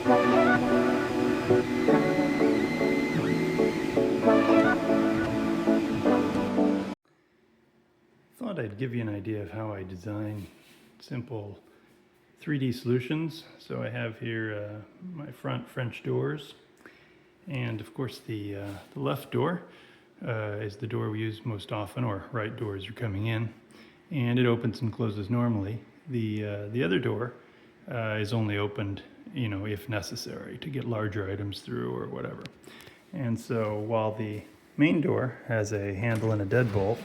Thought I'd give you an idea of how I design simple 3D solutions. So I have here my front French doors, and of course the left door is the door we use most often, or right door as you're coming in, and it opens and closes normally. The other door is only opened, if necessary to get larger items through or whatever. And so while the main door has a handle and a deadbolt,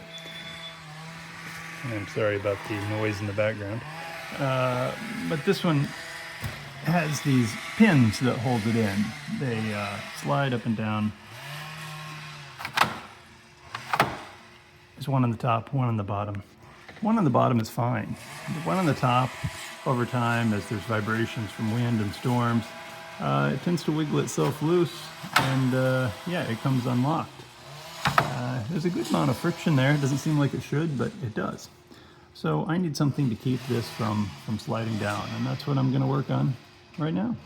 and I'm sorry about the noise in the background, but this one has these pins that hold it in. They slide up and down. There's one on the top, one on the bottom. One on the bottom is fine. The one on the top, over time, as there's vibrations from wind and storms, it tends to wiggle itself loose, and yeah, it comes unlocked. There's a good amount of friction there. It doesn't seem like it should, but it does. So I need something to keep this from sliding down, and that's what I'm going to work on right now.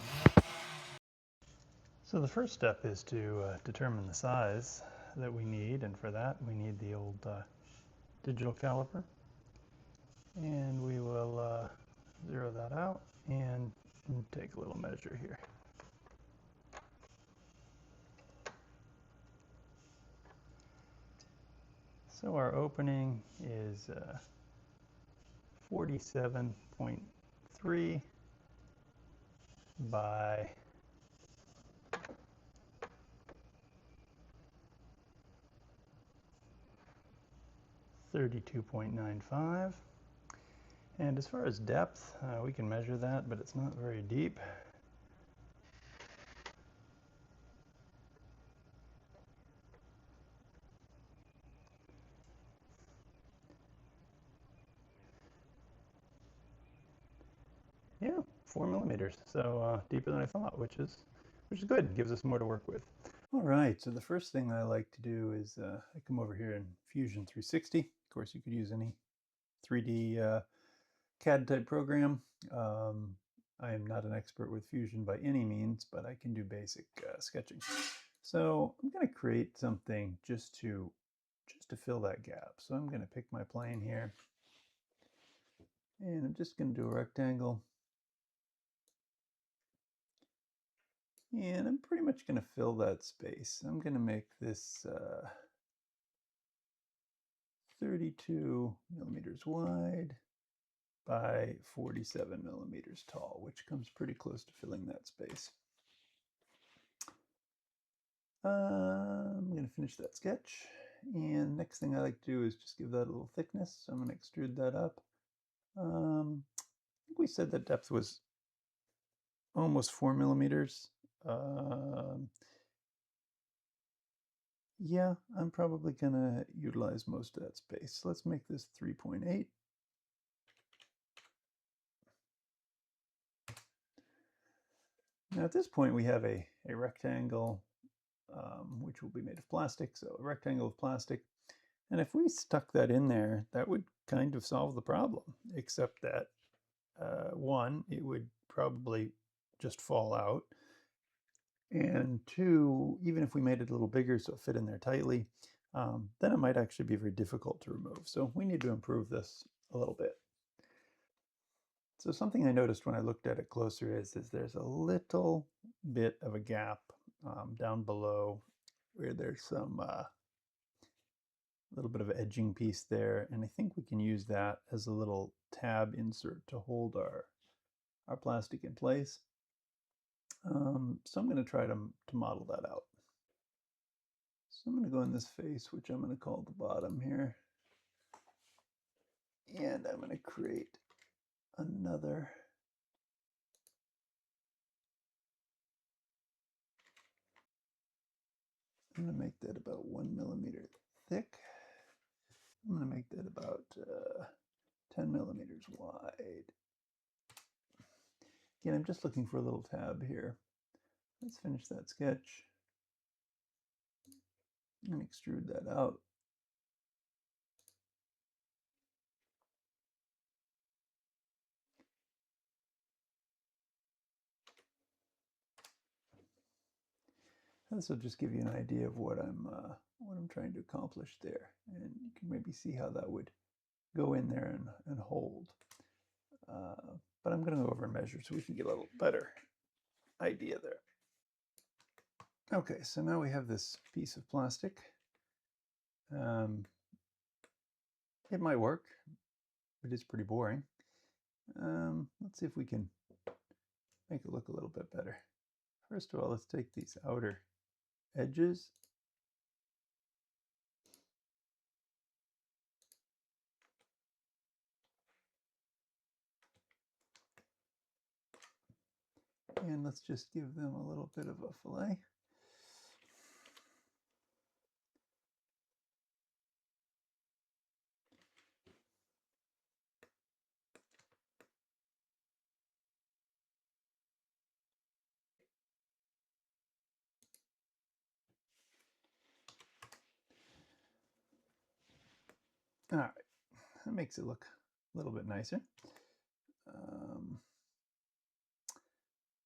So the first step is to determine the size that we need, and for that we need the old digital caliper, and we will zero that out and take a little measure here. So our opening is 47.3 by 32.95. And as far as depth, we can measure that, but it's not very deep. Yeah, 4 millimeters. So deeper than I thought, which is good. Gives us more to work with. All right. So the first thing I like to do is I come over here in Fusion 360. Of course, you could use any 3D CAD type program. I am not an expert with Fusion by any means, but I can do basic sketching. So I'm going to create something just to fill that gap. So I'm going to pick my plane here, and I'm just going to do a rectangle. And I'm pretty much going to fill that space. I'm going to make this 32 millimeters wide by 47 millimeters tall, which comes pretty close to filling that space. I'm going to finish that sketch, and next thing I like to do is just give that a little thickness. So I'm going to extrude that up. I think we said that depth was almost 4 millimeters. Yeah, I'm probably going to utilize most of that space. So let's make this 3.8. Now at this point we have a rectangle which will be made of plastic, so a rectangle of plastic. And if we stuck that in there, that would kind of solve the problem, except that one, it would probably just fall out. And two, even if we made it a little bigger so it fit in there tightly, then it might actually be very difficult to remove. So we need to improve this a little bit. So something I noticed when I looked at it closer is there's a little bit of a gap down below where there's some little bit of edging piece there, and I think we can use that as a little tab insert to hold our plastic in place. So I'm going to try to model that out. So I'm going to go in this face, which I'm going to call the bottom here, and I'm going to create another I'm going to make that about 1 millimeter thick. I'm going to make that about 10 millimeters wide. Again, I'm just looking for a little tab here. Let's finish that sketch and extrude that out. This will just give you an idea of what I'm trying to accomplish there, and you can maybe see how that would go in there and hold. But I'm going to go over and measure so we can get a little better idea there. Okay, so now we have this piece of plastic. It might work, but it's pretty boring. Let's see if we can make it look a little bit better. First of all, let's take these outer edges. And let's just give them a little bit of a fillet. All right, that makes it look a little bit nicer.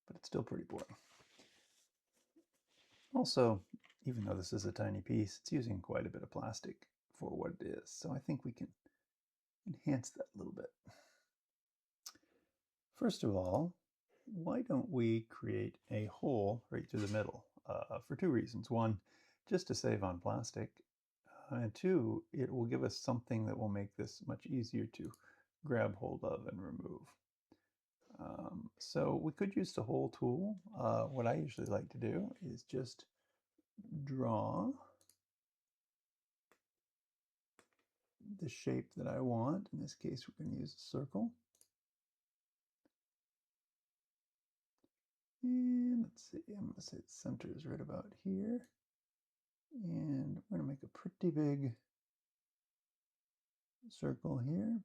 But it's still pretty boring. Also, even though this is a tiny piece, it's using quite a bit of plastic for what it is. So I think we can enhance that a little bit. First of all, why don't we create a hole right through the middle for two reasons. One, just to save on plastic. And two, it will give us something that will make this much easier to grab hold of and remove. So we could use the hole tool. What I usually like to do is just draw the shape that I want. In this case, we're going to use a circle. And let's see, I'm going to say the center is right about here. And we're going to make a pretty big circle here.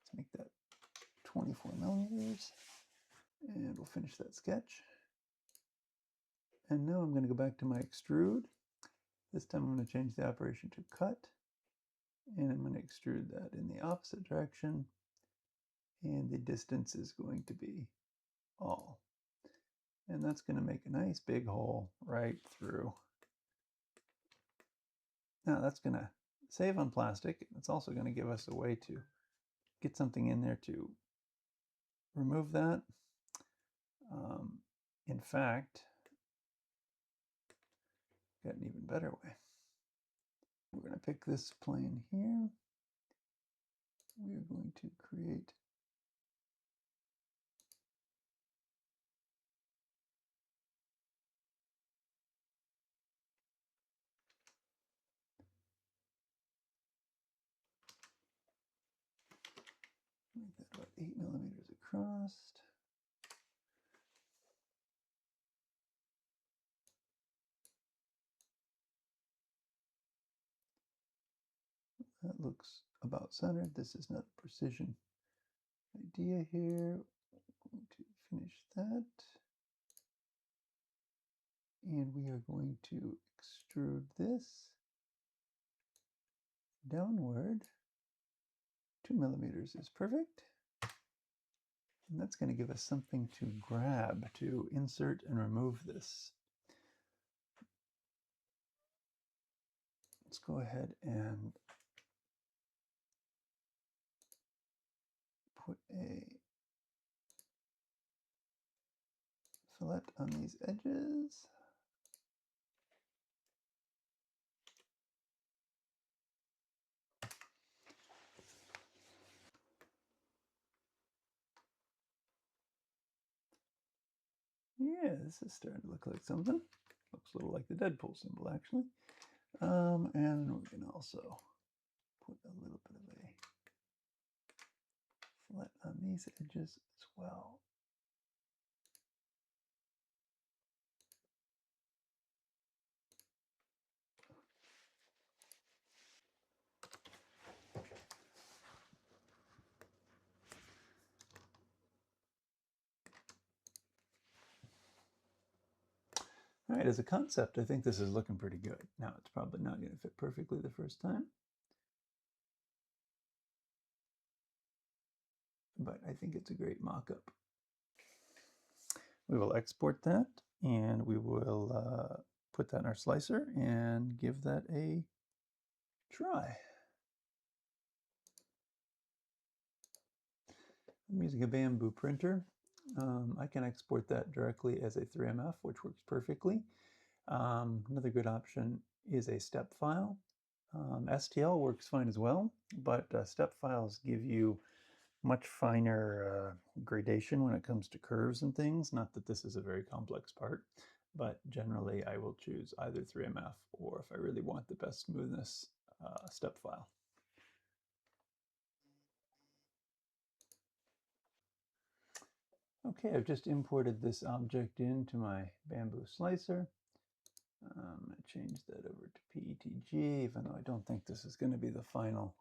Let's make that 24 millimeters. And we'll finish that sketch. And now I'm going to go back to my extrude. This time I'm going to change the operation to cut. And I'm going to extrude that in the opposite direction. And the distance is going to be all. And that's going to make a nice big hole right through. Now that's going to save on plastic. It's also going to give us a way to get something in there to remove that. In fact, got an even better way. We're going to pick this plane here. We are going to create make that about 8 millimeters across. That looks about centered. This is not a precision idea here. I'm going to finish that. And we are going to extrude this downward. 2 millimeters is perfect. And that's going to give us something to grab, to insert and remove this. Let's go ahead and put a fillet on these edges. Yeah, this is starting to look like something. Looks a little like the Deadpool symbol, actually. And we're going to also put a little bit of a fillet on these edges as well. All right, as a concept, I think this is looking pretty good. Now, it's probably not going to fit perfectly the first time, but I think it's a great mock-up. We will export that, and we will put that in our slicer and give that a try. I'm using a Bambu printer. I can export that directly as a 3MF, which works perfectly. Another good option is a step file. STL works fine as well, but step files give you much finer gradation when it comes to curves and things. Not that this is a very complex part, but generally I will choose either 3MF or, if I really want the best smoothness, step file. Okay, I've just imported this object into my Bambu slicer. I'm going to change that over to PETG, even though I don't think this is going to be the final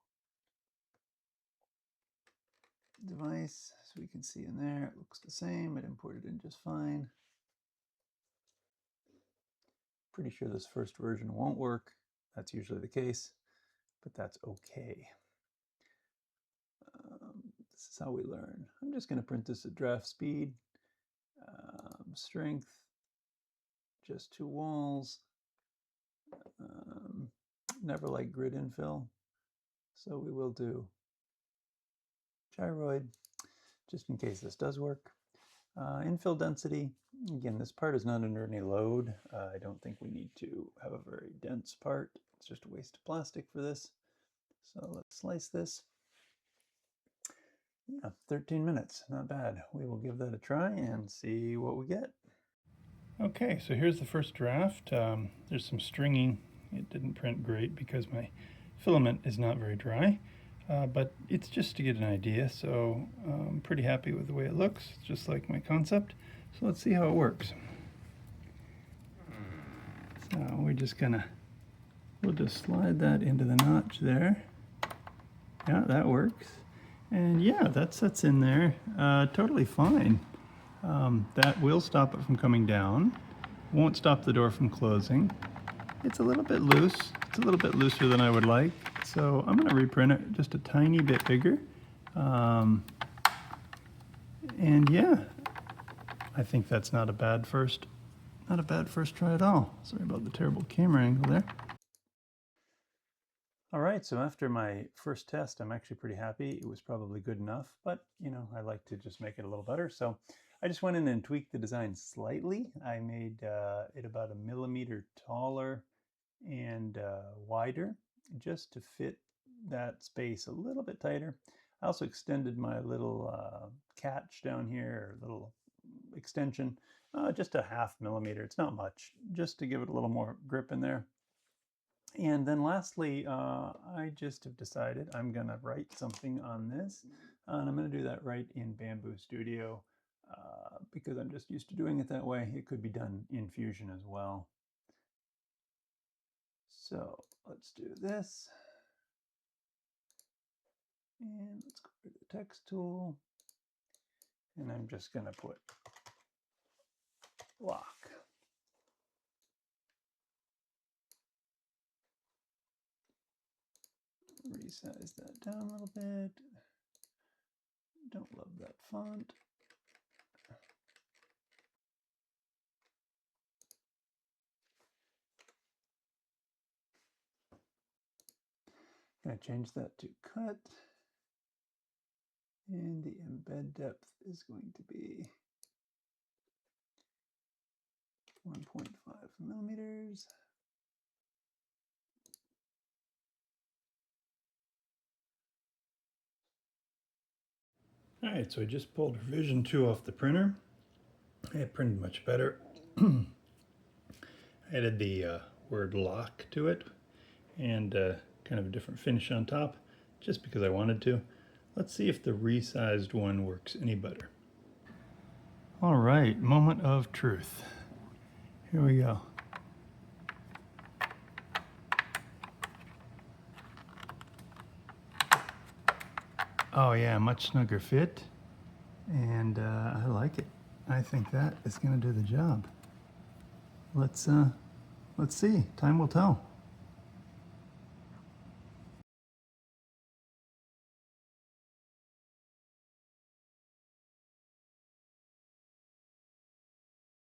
device. So we can see in there, it looks the same. It imported in just fine. Pretty sure this first version won't work. That's usually the case, but that's okay. This is how we learn. I'm just going to print this at draft speed. Strength, just 2 walls. Never like grid infill, so we will do gyroid, just in case this does work. Infill density, again, this part is not under any load. I don't think we need to have a very dense part. It's just a waste of plastic for this. So let's slice this. Yeah, 13 minutes, not bad. We will give that a try and see what we get. Okay, so here's the first draft. There's some stringing. It didn't print great because my filament is not very dry, but it's just to get an idea, so I'm pretty happy with the way it looks, just like my concept. So let's see how it works. So we'll just slide that into the notch there. Yeah, that works. And yeah, that sets in there totally fine. That will stop it from coming down. Won't stop the door from closing. It's a little bit loose. It's a little bit looser than I would like. So I'm going to reprint it just a tiny bit bigger. And yeah, I think that's not a bad first try at all. Sorry about the terrible camera angle there. All right, so after my first test, I'm actually pretty happy. It was probably good enough, but you know, I like to just make it a little better. So I just went in and tweaked the design slightly. I made it about 1 millimeter taller and wider, just to fit that space a little bit tighter. I also extended my little catch down here, or little extension, just a 0.5 millimeter. It's not much, just to give it a little more grip in there. And then lastly, I just have decided I'm going to write something on this, and I'm going to do that right in Bambu Studio because I'm just used to doing it that way. It could be done in Fusion as well. So let's do this. And let's go to the text tool. And I'm just going to put lock. Resize that down a little bit. Don't love that font. Going to change that to cut. And the embed depth is going to be 1.5 millimeters. All right, so I just pulled revision 2 off the printer. It printed much better. I added the word lock to it and kind of a different finish on top, just because I wanted to. Let's see if the resized one works any better. All right, moment of truth. Here we go. Oh yeah, much snugger fit, and I like it. I think that is going to do the job. Let's see. Time will tell.